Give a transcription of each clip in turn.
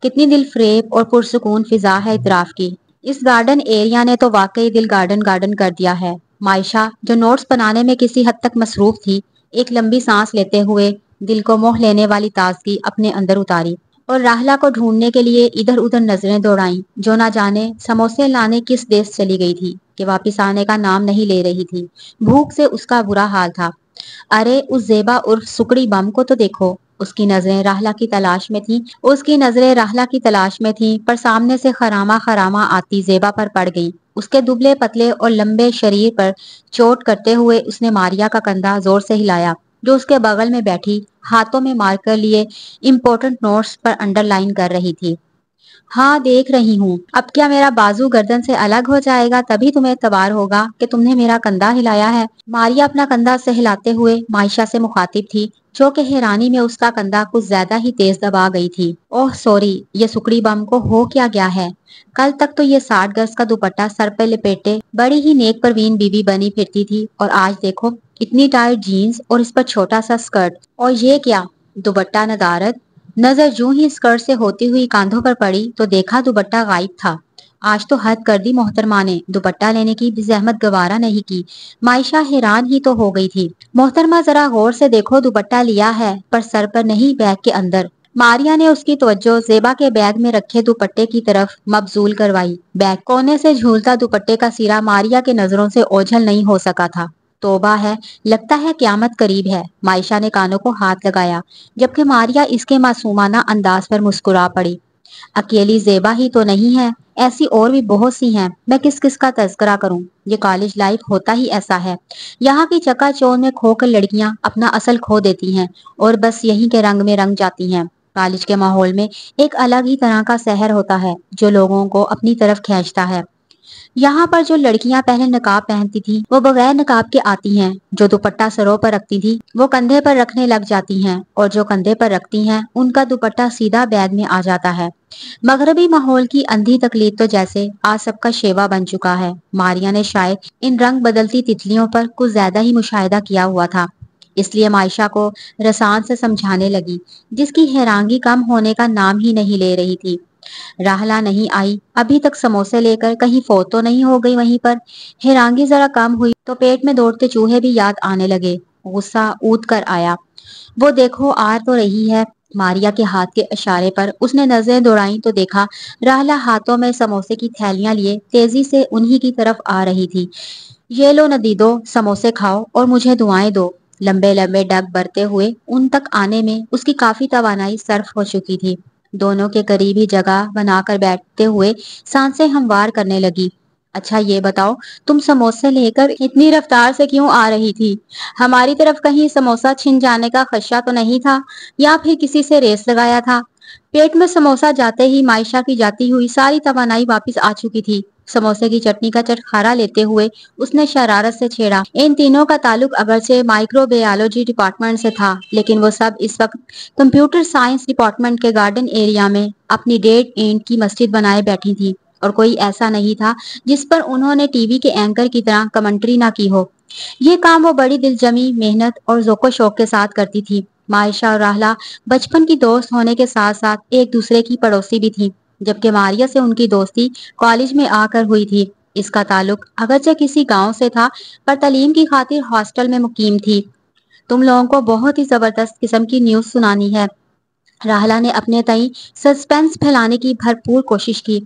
کتنی دل فریب اور پرسکون فضا ہے اطراف کی۔ اس گارڈن ایریا نے تو واقعی دل گارڈن گارڈن کر دیا ہے۔ معائشہ جو نوٹس بنانے میں کسی حد تک مصروف تھی، ایک لمبی سانس لیتے ہوئے دل کو موہ لینے والی تازگی اپنے اندر اتاری اور راہلا کو ڈھونڈنے کے لیے ادھر ادھر نظریں دوڑائیں، جو نہ جانے سموسے لانے کس دیش چلی گئی تھی کہ واپس آنے کا نام نہیں لے رہی تھی۔ بھوک سے اس کا برا حال تھا۔ ارے اس زیبا عرف سکڑی بم کو تو دیکھو۔ اس کی نظریں راہلا کی تلاش میں تھیں، پر سامنے سے خراما خراما آتی زیبا پر پڑ گئی۔ اس کے دبلے پتلے اور لمبے شریر پر چوٹ کرتے ہوئے اس نے ماریا کا کندھا زور سے ہلایا، جو اس کے بغل میں بیٹھی ہاتھوں میں مارکر لیے امپورٹنٹ نوٹس پر انڈر لائن کر رہی تھی۔ ہاں دیکھ رہی ہوں۔ اب کیا میرا بازو گردن سے الگ ہو جائے گا تبھی تمہیں اعتبار ہوگا کہ تم نے میرا کندھا ہلایا ہے؟ ماریا اپنا کندھا سہلاتے ہوئے معائشہ سے مخاطب تھی، جو کہ حیرانی میں اس کا کندھا کچھ زیادہ ہی تیز دبا گئی تھی۔ اوہ سوری، یہ سکڑی بم کو ہو کیا گیا ہے؟ کل تک تو یہ 60 گز کا دوپٹہ سر پہ لپیٹے بڑی ہی نیک پروین بیوی بنی پھرتی تھی، اور آج دیکھو اتنی ٹائٹ جینز اور اس پر چھوٹا سا سکرٹ، اور یہ کیا دوپٹہ ندارت۔ نظر جوں ہی سکرٹ سے ہوتی ہوئی کاندھوں پر پڑی تو دیکھا دوپٹہ غائب تھا۔ آج تو حد کر دی محترمہ نے، دوپٹہ لینے کی بھی زحمت گوارا نہیں کی۔ معائشہ حیران ہی تو ہو گئی تھی۔ محترمہ ذرا غور سے دیکھو، دوپٹہ لیا ہے پر سر پر نہیں، بیگ کے اندر۔ ماریا نے اس کی توجہ زیبا کے بیگ میں رکھے دوپٹے کی طرف مبذول کروائی۔ بیگ کونے سے جھولتا دوپٹے کا سرا ماریا کے نظروں سے اوجھل نہیں ہو سکا تھا۔ توبہ ہے، لگتا ہے قیامت قریب ہے۔ معائشہ نے کانوں کو ہاتھ لگایا، جبکہ ماریا اس کے معصومانہ انداز پر مسکرا پڑی۔ اکیلی زیبا ہی تو نہیں ہے، ایسی اور بھی بہت سی ہیں، میں کس کس کا تذکرہ کروں؟ یہ کالج لائف ہوتا ہی ایسا ہے۔ یہاں کی چکا چوند میں کھو کر لڑکیاں اپنا اصل کھو دیتی ہیں اور بس یہیں کے رنگ میں رنگ جاتی ہیں۔ کالج کے ماحول میں ایک الگ ہی طرح کا سحر ہوتا ہے جو لوگوں کو اپنی طرف کھینچتا ہے۔ یہاں پر جو لڑکیاں پہلے نقاب پہنتی تھی وہ بغیر نقاب کے آتی ہیں، جو دوپٹہ سروں پر رکھتی تھی وہ کندھے پر رکھنے لگ جاتی ہیں، اور جو کندھے پر رکھتی ہیں ان کا دوپٹہ سیدھا بیگ میں آ جاتا ہے۔ مغربی ماحول کی اندھی تقلید تو جیسے آج سب کا شیوا بن چکا ہے۔ ماریا نے شاید ان رنگ بدلتی تتلیوں پر کچھ زیادہ ہی مشاہدہ کیا ہوا تھا، اس لیے معائشہ کو رسان سے سمجھانے لگی، جس کی حیرانگی کم ہونے کا نام ہی نہیں لے رہی تھی۔ راہلا نہیں آئی ابھی تک؟ سموسے لے کر کہیں فوت تو نہیں ہو گئی وہیں پر؟ حیرانگی ذرا کم ہوئی تو پیٹ میں دوڑتے چوہے بھی یاد آنے لگے۔ غصہ اود کر آیا۔ وہ دیکھو آ تو رہی ہے۔ ماریا کے ہاتھ کے اشارے پر اس نے نظریں دوڑائیں تو دیکھا راہلا ہاتھوں میں سموسے کی تھیلیاں لیے تیزی سے انہی کی طرف آ رہی تھی۔ یہ لو ندیدو، سموسے کھاؤ اور مجھے دعائیں دو۔ لمبے لمبے ڈگ برتے ہوئے ان تک آنے میں اس کی کافی توانائی صرف ہو چکی تھی۔ دونوں کے قریب ہی جگہ بنا کر بیٹھتے ہوئے سانسیں ہموار کرنے لگی۔ اچھا یہ بتاؤ، تم سموسے لے کر اتنی رفتار سے کیوں آ رہی تھی؟ ہماری طرف کہیں سموسہ چھن جانے کا خدشہ تو نہیں تھا، یا پھر کسی سے ریس لگایا تھا؟ پیٹ میں سموسہ جاتے ہی معائشہ کی جاتی ہوئی ساری توانائی واپس آ چکی تھی۔ سموسے کی چٹنی کا چٹخارا لیتے ہوئے اس نے شرارت سے چھیڑا، ان تینوں کا تعلق اگرچہ مائکرو بایولوجی ڈپارٹمنٹ سے تھا، لیکن وہ سب اس وقت کمپیوٹر سائنس ڈپارٹمنٹ کے گارڈن ایریا میں اپنی ڈیڈ اینڈ کی مسجد بنائے بیٹھی تھی، اور کوئی ایسا نہیں تھا جس پر انہوں نے ٹی وی کے اینکر کی طرح کمنٹری نہ کی ہو۔ یہ کام وہ بڑی دلجمی، محنت اور ذوق و شوق کے ساتھ کرتی تھی۔ معائشہ اور راہلا بچپن کی دوست ہونے کے ساتھ ساتھ ایک دوسرے کی پڑوسی بھی تھی، جبکہ ماریا سے ان کی دوستی کالج میں آ کر ہوئی تھی۔ اس کا تعلق اگرچہ کسی گاؤں سے تھا، پر تعلیم کی خاطر ہاسٹل میں مقیم تھی۔ تم لوگوں کو بہت ہی زبردست قسم کی نیوز سنانی ہے۔ راہلا نے اپنے تئیں سسپینس پھیلانے کی بھرپور کوشش کی۔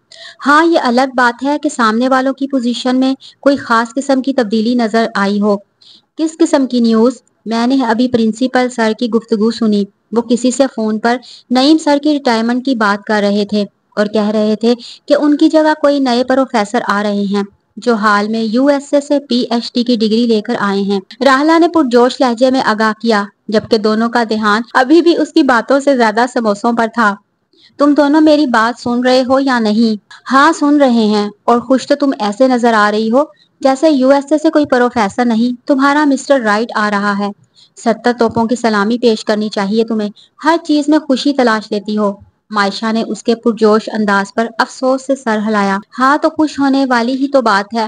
ہاں یہ الگ بات ہے کہ سامنے والوں کی پوزیشن میں کوئی خاص قسم کی تبدیلی نظر آئی ہو۔ کس قسم کی نیوز؟ میں نے ابھی پرنسپل سر کی گفتگو سنی، وہ کسی سے فون پر نعیم سر کی ریٹائرمنٹ کی بات کر رہے تھے، اور کہہ رہے تھے کہ ان کی جگہ کوئی نئے پروفیسر آ رہے ہیں جو حال میں یو ایس اے سے پی ایچ ڈی کی ڈگری لے کر آئے ہیں۔ راہلا نے پرجوش لہجے میں آگاہ کیا، جبکہ دونوں کا دھیان ابھی بھی اس کی باتوں سے زیادہ سموسوں پر تھا۔ تم دونوں میری بات سن رہے ہو یا نہیں؟ ہاں سن رہے ہیں، اور خوش تو تم ایسے نظر آ رہی ہو جیسے یو ایس اے سے کوئی پروفیسر نہیں، تمہارا مسٹر رائٹ آ رہا ہے۔ 70 توپوں کی سلامی پیش کرنی چاہیے تمہیں، ہر چیز میں خوشی تلاش لیتی ہو۔ معائشہ نے اس کے پرجوش انداز پر افسوس سے سر ہلایا۔ ہاں تو خوش ہونے والی ہی تو بات ہے۔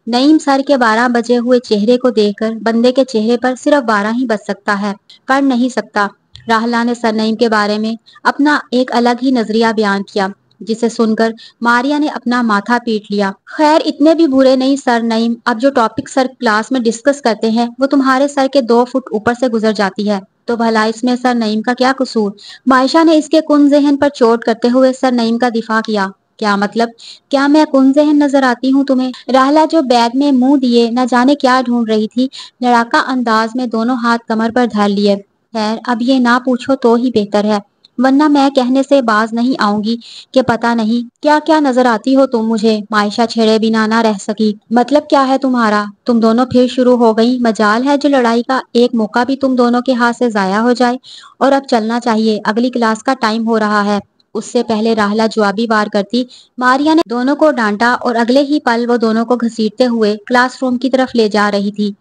نعیم سر کے 12 بجے ہوئے چہرے کو دیکھ کر بندے کے چہرے پر صرف 12 ہی بج سکتا ہے، پڑھ نہیں سکتا۔ راہلا نے سر نعیم کے بارے میں اپنا ایک الگ ہی نظریہ بیان کیا، جسے سن کر ماریا نے اپنا ماتھا پیٹ لیا۔ خیر اتنے بھی برے نہیں سر نعیم، اب جو ٹاپک سر کلاس میں ڈسکس کرتے ہیں وہ تمہارے سر کے 2 فٹ اوپر سے گزر جاتی ہے، تو بھلا اس میں سر نعیم کا کیا قصور؟ مائشہ نے اس کے کن ذہن پر چوٹ کرتے ہوئے سر نعیم کا دفاع کیا۔ کیا مطلب؟ کیا میں کن ذہن نظر آتی ہوں تمہیں؟ راہلا جو بیگ میں منہ دیے نہ جانے کیا ڈھونڈ رہی تھی، لڑاکا انداز میں دونوں ہاتھ کمر پر دھر لیے۔ خیر اب یہ نہ پوچھو تو ہی بہتر ہے، ورنہ میں کہنے سے باز نہیں آؤں گی کہ پتہ نہیں کیا کیا نظر آتی ہو تم مجھے۔ مائشہ چھڑے بنا نہ رہ سکی۔ مطلب کیا ہے تمہارا؟ تم دونوں پھر شروع ہو گئی؟ مجال ہے جو لڑائی کا ایک موقع بھی تم دونوں کے ہاتھ سے ضائع ہو جائے، اور اب چلنا چاہیے، اگلی کلاس کا ٹائم ہو رہا ہے۔ اس سے پہلے راہلا جوابی وار کرتی ماریا نے دونوں کو ڈانٹا، اور اگلے ہی پل وہ دونوں کو گھسیٹتے ہوئے کلاس روم کی طرف لے جا رہی تھی۔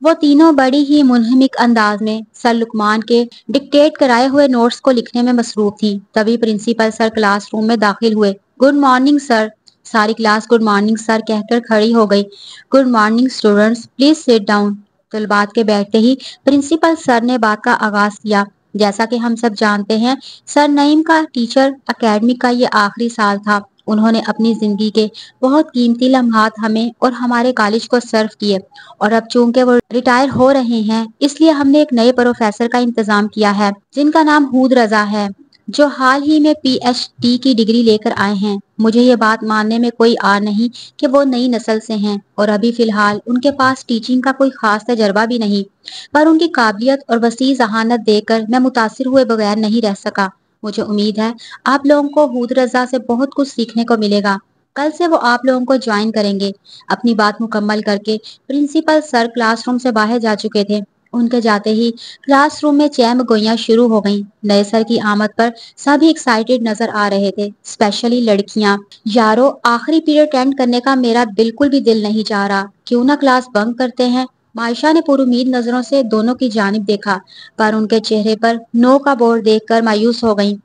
وہ تینوں بڑی ہی منہمک انداز میں سر لقمان کے ڈکٹیٹ کرائے ہوئے نوٹس کو لکھنے میں مصروف تھیں۔ تبھی پرنسپل سر کلاس روم میں داخل ہوئے۔ Good morning sir. ساری کلاس گڈ مارننگ سر کہہ کر کھڑی ہو گئی۔ Good morning students, please sit down. طلباء کے بیٹھتے ہی پرنسپل سر نے بات کا آغاز کیا۔ جیسا کہ ہم سب جانتے ہیں، سر نعیم کا ٹیچر اکیڈمی کا یہ آخری سال تھا۔ انہوں نے اپنی زندگی کے بہت قیمتی لمحات ہمیں اور ہمارے کالج کو سرو کیے، اور اب چونکہ وہ ریٹائر ہو رہے ہیں، اس لیے ہم نے ایک نئے پروفیسر کا انتظام کیا ہے، جن کا نام حود رضا ہے، جو حال ہی میں پی ایچ ڈی کی ڈگری لے کر آئے ہیں۔ مجھے یہ بات ماننے میں کوئی آر نہیں کہ وہ نئی نسل سے ہیں، اور ابھی فی الحال ان کے پاس ٹیچنگ کا کوئی خاص تجربہ بھی نہیں، پر ان کی قابلیت اور وسیع ذہانت دیکھ کر میں متاثر ہوئے بغیر نہیں رہ سکا۔ مجھے امید ہے آپ لوگوں کو حود رضا سے بہت کچھ سیکھنے کو ملے گا۔ کل سے وہ آپ لوگوں کو جوائن کریں گے۔ اپنی بات مکمل کر کے پرنسپل سر کلاس روم سے باہر جا چکے تھے۔ ان کے جاتے ہی کلاس روم میں چہم گوئیاں شروع ہو گئیں۔ نئے سر کی آمد پر سبھی ایکسائٹیڈ نظر آ رہے تھے، اسپیشلی لڑکیاں۔ یارو آخری پیریڈ اٹینڈ کرنے کا میرا بالکل بھی دل نہیں چاہ رہا، کیوں نہ کلاس بنک کرتے ہیں؟ مائشہ نے پرامید نظروں سے دونوں کی جانب دیکھا، پر ان کے چہرے پر نو کا بورڈ دیکھ کر مایوس ہو گئیں۔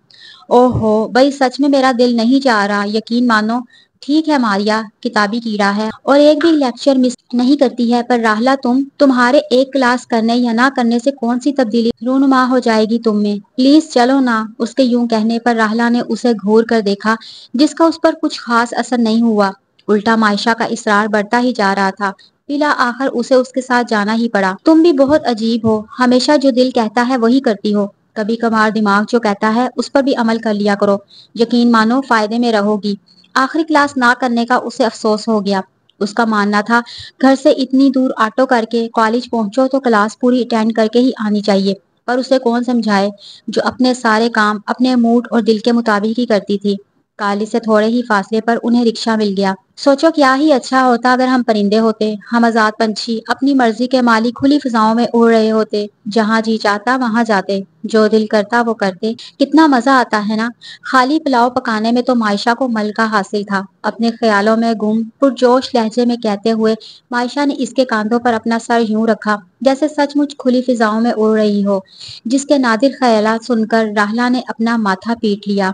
اوہ ہو بھائی، سچ میں میرا دل نہیں چاہ رہا، یقین مانو۔ ٹھیک ہے ماریا کتابی کیڑا ہے اور ایک بھی لیکچر مس نہیں کرتی ہے، پر راہلا تمہارے ایک کلاس کرنے یا نہ کرنے سے کون سی تبدیلی رونما ہو جائے گی تم میں؟ پلیز چلو نا۔ اس کے یوں کہنے پر راہلا نے اسے گھور کر دیکھا، جس کا اس پر کچھ خاص اثر نہیں ہوا، الٹا مائشہ کا اصرار بڑھتا ہی جا رہا تھا۔ بلا آخر اسے اس کے ساتھ جانا ہی پڑا۔ تم بھی بہت عجیب ہو، ہمیشہ جو دل کہتا ہے وہی کرتی ہو، کبھی کبھار دماغ جو کہتا ہے اس پر بھی عمل کر لیا کرو، یقین مانو فائدے میں رہو گی۔ آخری کلاس نہ کرنے کا اسے افسوس ہو گیا۔ اس کا ماننا تھا گھر سے اتنی دور آٹو کر کے کالج پہنچو تو کلاس پوری اٹینڈ کر کے ہی آنی چاہیے، پر اسے کون سمجھائے جو اپنے سارے کام اپنے موڈ اور دل کے مطابق ہی کرتی تھی۔ کالج سے تھوڑے ہی فاصلے پر انہیں رکشہ مل گیا۔ سوچو کیا ہی اچھا ہوتا اگر ہم پرندے ہوتے، ہم آزاد پنچھی، اپنی مرضی کے مالک کھلی فضاؤں میں اڑ رہے ہوتے، جہاں جی چاہتا وہاں جاتے، جو دل کرتا وہ کرتے۔ کتنا مزہ آتا ہے نا؟ خالی پلاؤ پکانے میں تو مائشہ کو ملکہ حاصل تھا۔ اپنے خیالوں میں گم پرجوش لہجے میں کہتے ہوئے مائشہ نے اس کے کاندھوں پر اپنا سر یوں رکھا جیسے سچ مچ کھلی فضاؤں میں اڑ رہی ہو، جس کے نادر خیالات سن کر راہلا نے اپنا ماتھا پیٹ لیا۔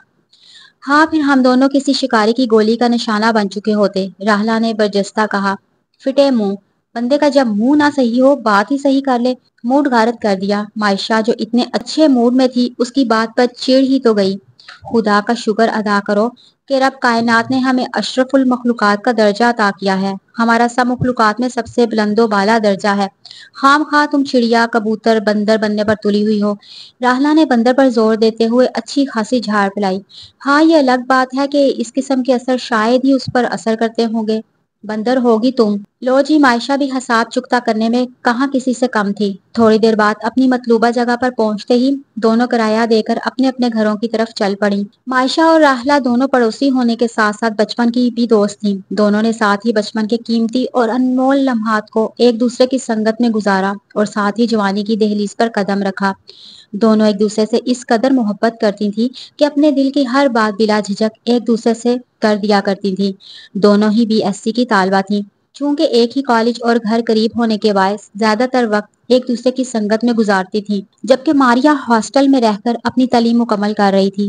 ہاں پھر ہم دونوں کسی شکاری کی گولی کا نشانہ بن چکے ہوتے، راہلا نے برجستہ کہا۔ فٹے منہ، بندے کا جب منہ نہ صحیح ہو بات ہی صحیح کر لے۔ موڈ غارت کر دیا۔ مائشہ جو اتنے اچھے موڈ میں تھی، اس کی بات پر چڑ ہی تو گئی۔ خدا کا شکر ادا کرو کہ رب کائنات نے ہمیں اشرف المخلوقات کا درجہ عطا کیا ہے، ہمارا سب مخلوقات میں سب سے بلند و بالا درجہ ہے، خام خواہ تم چڑیا کبوتر بندر بننے پر تلی ہوئی ہو۔ راہلا نے بندر پر زور دیتے ہوئے اچھی خاصی جھاڑ پلائی۔ ہاں یہ الگ بات ہے کہ اس قسم کے اثر شاید ہی اس پر اثر کرتے ہوں گے۔ بندر ہوگی تم۔ لو جی، مائشہ بھی حساب چکتا کرنے میں کہاں کسی سے کم تھی۔ تھوڑی دیر بعد اپنی مطلوبہ جگہ پر پہنچتے ہی دونوں کرایہ دے کر اپنے اپنے گھروں کی طرف چل پڑیں۔ مائشہ اور راہلا دونوں پڑوسی ہونے کے ساتھ ساتھ بچپن کی بھی دوست تھیں۔ دونوں نے ساتھ ہی بچپن کے قیمتی اور انمول لمحات کو ایک دوسرے کی سنگت میں گزارا اور ساتھ ہی جوانی کی دہلیز پر قدم رکھا۔ دونوں ایک دوسرے سے اس قدر محبت کرتی تھیں کہ اپنے دل کی ہر بات بلا جھجک ایک دوسرے سے کر دیا کرتی تھیں۔ دونوں ہی بی ایس سی کی طالبہ تھیں۔ چونکہ ایک ہی کالج اور گھر قریب ہونے کے باعث زیادہ تر وقت ایک دوسرے کی سنگت میں گزارتی تھیں، جبکہ ماریا ہاسٹل میں رہ کر اپنی تعلیم مکمل کر رہی تھی۔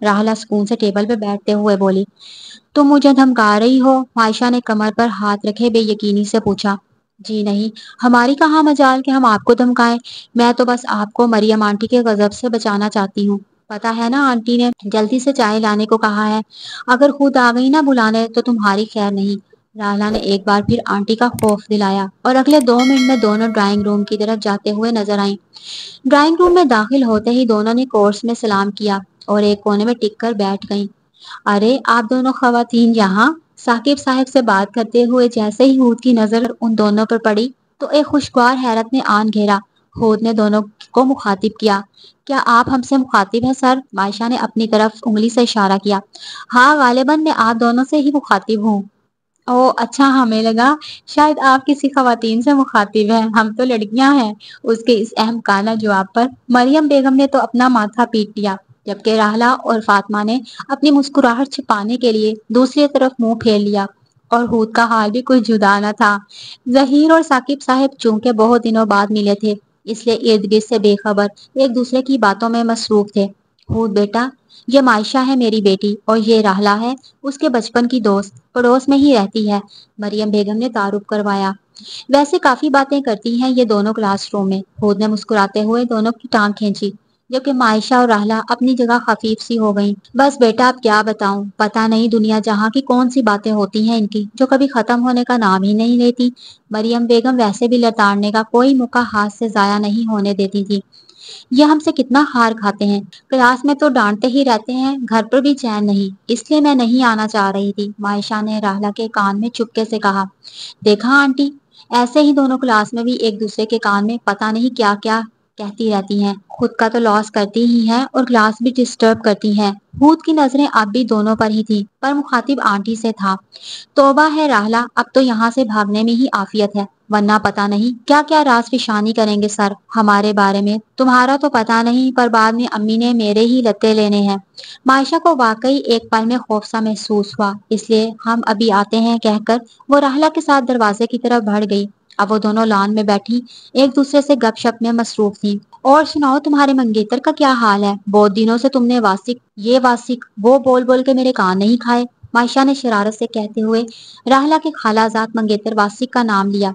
راہلا سکون سے ٹیبل پہ بیٹھتے ہوئے بولی۔ تم مجھے دھمکا رہی ہو؟ عائشہ نے کمر پر ہاتھ رکھے بے یقینی سے پوچھا۔ جی نہیں، ہماری کہاں مجال کہ ہم آپ کو دھمکائیں، میں تو بس آپ کو مریم آنٹی کے غضب سے بچانا چاہتی ہوں۔ پتا ہے نا آنٹی نے جلدی سے چائے لانے کو کہا ہے، اگر خود آ گئی نا بلانے تو تمہاری خیر نہیں۔ راہلا نے ایک بار پھر آنٹی کا خوف دلایا اور اگلے 2 منٹ میں دونوں ڈرائنگ روم کی طرف جاتے ہوئے نظر آئیں۔ ڈرائنگ روم میں داخل ہوتے ہی دونوں نے کورس میں سلام کیا اور ایک کونے میں ٹک کر بیٹھ گئیں۔ ارے آپ دونوں خواتین یہاں؟ ثاقب صاحب سے بات کرتے ہوئے جیسے ہی ہود کی نظر ان دونوں پر پڑی تو ایک خوشگوار حیرت نے آن گھیرا۔ ہود نے دونوں کو مخاطب کیا۔ کیا آپ ہم سے مخاطب ہیں سر؟ عائشہ نے اپنی طرف انگلی سے اشارہ کیا۔ ہاں غالباً میں آپ دونوں سے ہی مخاطب ہوں۔ او اچھا، ہمیں لگا شاید آپ کسی خواتین سے مخاطب ہیں، ہم تو لڑکیاں ہیں۔ اس کے اس احمقانہ جواب پر مریم بیگم نے تو اپنا ماتھا پیٹ لیا، جبکہ راہلا اور فاطمہ نے اپنی مسکراہٹ چھپانے کے لیے دوسری طرف منہ پھیر لیا، اور ہود کا حال بھی کچھ جدا نہ تھا۔ ظہیر اور ثاقب صاحب چونکہ بہت دنوں بعد ملے تھے، اس لیے ارد گرد سے بے خبر ایک دوسرے کی باتوں میں مصروف تھے۔ ہود بیٹا، یہ معائشہ ہے میری بیٹی، اور یہ راہلا ہے اس کے بچپن کی دوست، پڑوس میں ہی رہتی ہے، مریم بیگم نے تعارف کروایا۔ ویسے کافی باتیں کرتی ہیں یہ دونوں کلاس روم میں۔ ہود نے مسکراتے ہوئے دونوں کی ٹانگ کھینچی، جبکہ معائشہ اور راہلا اپنی جگہ خفیف سی ہو گئیں۔ بس بیٹا اب کیا بتاؤں، پتہ نہیں دنیا جہاں کی کون سی باتیں ہوتی ہیں ان کی جو کبھی ختم ہونے کا نام ہی نہیں لیتی۔ مریم بیگم ویسے بھی لتاڑنے کا کوئی موقع ہاتھ سے ضائع نہیں ہونے دیتی تھی۔ یہ ہم سے کتنا خار کھاتے ہیں، کلاس میں تو ڈانٹتے ہی رہتے ہیں، گھر پر بھی چین نہیں، اس لیے میں نہیں آنا چاہ رہی تھی، معائشہ نے راہلا کے کان میں چپکے سے کہا۔ دیکھا آنٹی، ایسے ہی دونوں کلاس میں بھی ایک دوسرے کے کان میں پتہ نہیں کیا کیا کہتی رہتی ہیں، خود کا تو لاس کرتی ہی ہیں اور کلاس بھی ڈسٹرب کرتی ہیں۔ ہود کی نظریں اب بھی دونوں پر ہی تھی، پر مخاطب آنٹی سے تھا۔ توبہ ہے راہلا، اب تو یہاں سے بھاگنے میں ہی عافیت ہے، ورنہ پتہ نہیں کیا کیا راز فشانی کریں گے سر ہمارے بارے میں، تمہارا تو پتہ نہیں، پر بعد میں امی نے میرے ہی لتے لینے ہیں۔ معائشہ کو واقعی ایک پل میں خوف سا محسوس ہوا، اس لیے ہم ابھی آتے ہیں کہہ کر وہ راہلا کے ساتھ دروازے کی طرف بڑھ گئی۔ اب وہ دونوں لان میں بیٹھی ایک دوسرے سے گپ شپ میں مصروف تھیں۔ اور سناؤ تمہارے منگیتر کا کیا حال ہے؟ بہت دنوں سے تم نے واسق یہ واسق وہ بول بول کے میرے کان نہیں کھائے، معائشہ نے شرارت سے کہتے ہوئے راہلا کے خالہ زاد منگیتر واسق کا نام لیا۔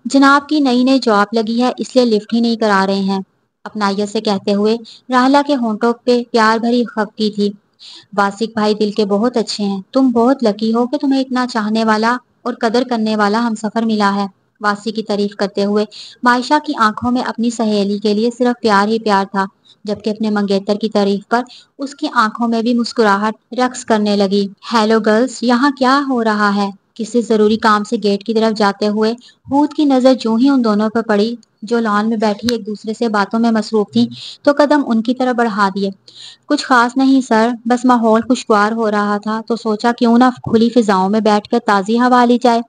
جناب کی نئی نئی جاب لگی ہے، اس لیے لفٹ ہی نہیں کرا رہے ہیں، اپنائیت سے کہتے ہوئے راہلا کے ہونٹوں پہ پیار بھری خفگی تھی۔ واسق بھائی دل کے بہت اچھے ہیں، تم بہت لکی ہو کہ تمہیں اتنا چاہنے والا اور قدر کرنے والا ہمسفر ملا ہے۔ واسق کی تعریف کرتے ہوئے معائشہ کی آنکھوں میں اپنی سہیلی کے لیے صرف پیار ہی پیار تھا، جبکہ اپنے منگیتر کی تعریف پر اس کی آنکھوں میں بھی مسکراہٹ رقص کرنے لگی۔ ہیلو گرلز، یہاں کیا ہو رہا ہے؟ کسی ضروری کام سے گیٹ کی طرف جاتے ہوئے ہود کی نظر جو ہی ان دونوں پر پڑی جو لان میں بیٹھی ایک دوسرے سے باتوں میں مصروف تھیں، تو قدم ان کی طرف بڑھا دیے۔ کچھ خاص نہیں سر، بس ماحول خوشگوار ہو رہا تھا تو سوچا کیوں نہ کھلی فضاؤں میں بیٹھ کر تازی ہوا لی جائے۔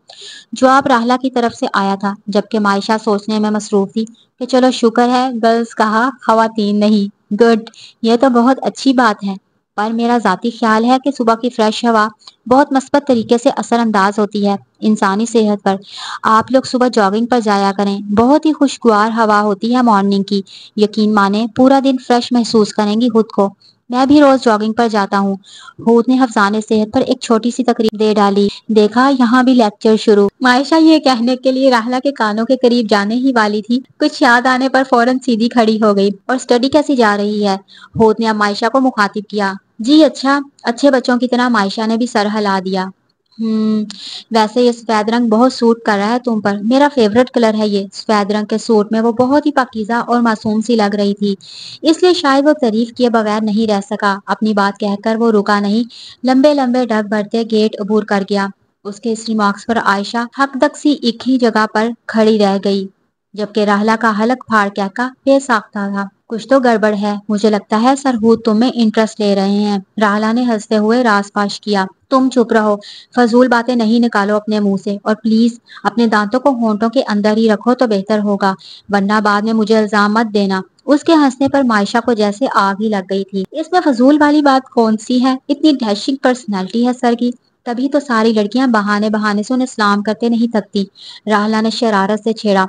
جواب راہلا کی طرف سے آیا تھا، جبکہ معائشہ سوچنے میں مصروف تھی کہ چلو شکر ہے گرلز کہا خواتین نہیں، گڈ، یہ تو بہت اچھی بات ہے، پر میرا ذاتی خیال ہے کہ صبح کی فریش ہوا بہت مثبت طریقے سے اثر انداز ہوتی ہے انسانی صحت پر۔ آپ لوگ صبح جاگنگ پر جایا کریں، بہت ہی خوشگوار ہوا ہوتی ہے مارننگ کی، یقین مانیں پورا دن فریش محسوس کریں گی خود کو۔ میں بھی روز جاگنگ پر جاتا ہوں۔ ہود نے حفظان صحت پر ایک چھوٹی سی تقریر دے ڈالی۔ دیکھا یہاں بھی لیکچر شروع۔ معائشہ یہ کہنے کے لیے راہلا کے کانوں کے قریب جانے ہی والی تھی، کچھ یاد آنے پر فوراً سیدھی کھڑی ہو گئی۔ اور اسٹڈی کیسی جا رہی ہے؟ ہود نے اب معائشہ کو مخاطب کیا۔ جی اچھا، اچھے بچوں کی طرح معائشہ نے بھی سر ہلا دیا۔ ویسے یہ سفید رنگ بہت سوٹ کر رہا ہے تم پر، میرا فیورٹ کلر ہے یہ۔ سفید رنگ کے سوٹ میں وہ بہت ہی پاکیزہ اور معصوم سی لگ رہی تھی، اس لیے شاید وہ تعریف کیے بغیر نہیں رہ سکا۔ اپنی بات کہہ کر وہ رکا نہیں، لمبے لمبے ڈگ بھرتے گیٹ عبور کر گیا۔ اس کے اس ریمارکس پر عائشہ حق دک سی ایک ہی جگہ پر کھڑی رہ گئی، جبکہ راہلا کا حلق پھاڑ کہکا بے ساختہ تھا۔ کچھ تو گڑبڑ ہے، مجھے لگتا ہے سر ہود تم میں انٹرسٹ لے رہے ہیں، راہلا نے ہنستے ہوئے راز فاش کیا۔ تم چپ رہو، فضول باتیں نہیں نکالو اپنے منہ سے، اور پلیز اپنے دانتوں کو ہونٹوں کے اندر ہی رکھو تو بہتر ہوگا، ورنہ بعد میں مجھے الزام مت دینا۔ اس کے ہنسنے پر معائشہ کو جیسے آگ ہی لگ گئی تھی۔ اس میں فضول والی بات کون سی ہے؟ اتنی ڈیشنگ پرسنالٹی ہے سر کی، تبھی تو ساری لڑکیاں بہانے بہانے سے انہیں سلام کرتے نہیں تھکتی، راہلا نے شرارت سے چھیڑا۔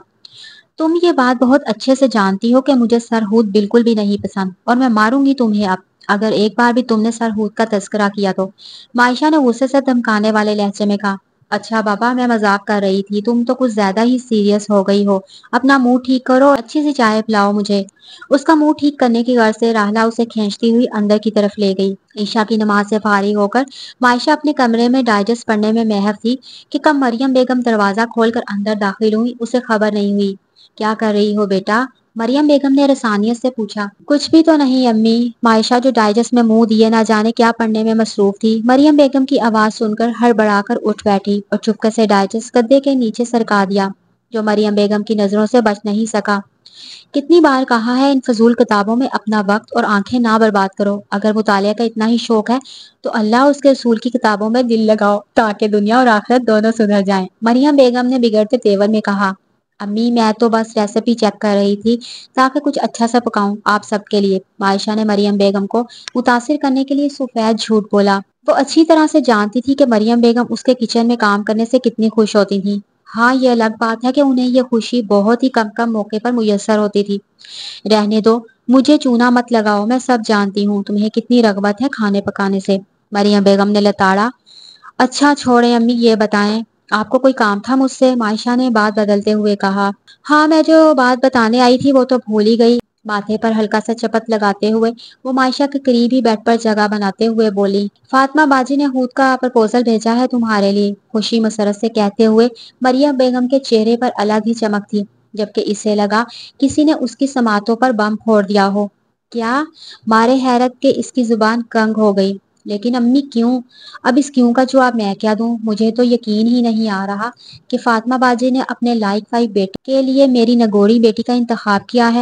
تم یہ بات بہت اچھے سے جانتی ہو کہ مجھے سر ہود بالکل بھی نہیں پسند، اور میں ماروں گی تمہیں اب۔ اگر ایک بار بھی تم نے سرہود کا تذکرہ کیا تو۔ معائشہ نے غصے سے دھمکانے والے لہجے میں کہا۔ اچھا بابا، میں مذاق کر رہی تھی، تم تو کچھ زیادہ ہی سیریس ہو گئی ہو۔ اپنا منہ ٹھیک کرو اور اچھی سی چائے پلاؤ مجھے۔ اس کا منہ ٹھیک کرنے کی غرض سے راہلہ اسے کھینچتی ہوئی اندر کی طرف لے گئی۔ عشاء کی نماز سے فارغ ہو کر معائشہ اپنے کمرے میں ڈائجسٹ پڑھنے میں محو تھی کہ کب مریم بیگم دروازہ کھول کر اندر داخل ہوئی، اسے خبر نہیں ہوئی۔ کیا کر رہی ہو بیٹا؟ مریم بیگم نے رسانیت سے پوچھا۔ کچھ بھی تو نہیں امی۔ معائشہ جو ڈائجسٹ میں منہ دیے نہ جانے کیا پڑھنے میں مصروف تھی، مریم بیگم کی آواز سن کر ہڑبڑا کر اٹھ بیٹھی اور چپکے سے ڈائجسٹ گدے کے نیچے سرکا دیا، جو مریم بیگم کی نظروں سے بچ نہیں سکا۔ کتنی بار کہا ہے ان فضول کتابوں میں اپنا وقت اور آنکھیں نہ برباد کرو۔ اگر مطالعہ کا اتنا ہی شوق ہے تو اللہ اس کے اصول کی کتابوں میں دل لگاؤ تاکہ دنیا اور آخرت دونوں سدھر جائیں۔ مریم بیگم نے بگڑتے تیور میں کہا۔ امی میں تو بس ریسیپی چیک کر رہی تھی تاکہ کچھ اچھا سا پکاؤں آپ سب کے لیے۔ معائشہ نے مریم بیگم کو متاثر کرنے کے لیے سفید جھوٹ بولا۔ وہ اچھی طرح سے جانتی تھی کہ مریم بیگم اس کے کچن میں کام کرنے سے کتنی خوش ہوتی تھیں۔ ہاں یہ الگ بات ہے کہ انہیں یہ خوشی بہت ہی کم موقع پر میسر ہوتی تھی۔ رہنے دو، مجھے چونا مت لگاؤ، میں سب جانتی ہوں تمہیں کتنی رغبت ہے کھانے پکانے سے۔ مریم بیگم نے لتاڑا۔ اچھا چھوڑیں امی، یہ بتائیں آپ کو کوئی کام تھا مجھ سے؟ معائشہ نے بات بدلتے ہوئے کہا۔ ہاں میں جو بات بتانے آئی تھی وہ تو بھول ہی گئی۔ ماتھے پر ہلکا سا چپت لگاتے ہوئے وہ معائشہ کے قریب ہی بیڈ پر جگہ بناتے ہوئے بولی۔ فاطمہ باجی نے ہود کا پرپوزل بھیجا ہے تمہارے لیے، خوشی مسرت سے کہتے ہوئے مریم بیگم کے چہرے پر الگ ہی چمک تھی، جبکہ اسے لگا کسی نے اس کی سماعتوں پر بم پھوڑ دیا ہو۔ کیا؟ مارے حیرت کے اس کی زبان کنگ ہو گئی۔ لیکن امی کیوں؟ اب اس کیوں کا جواب میں کیا دوں؟ مجھے تو یقین ہی نہیں آ رہا کہ فاطمہ باجی نے اپنے لائق فائی بیٹے کے لیے میری نگوڑی بیٹی کا انتخاب کیا ہے۔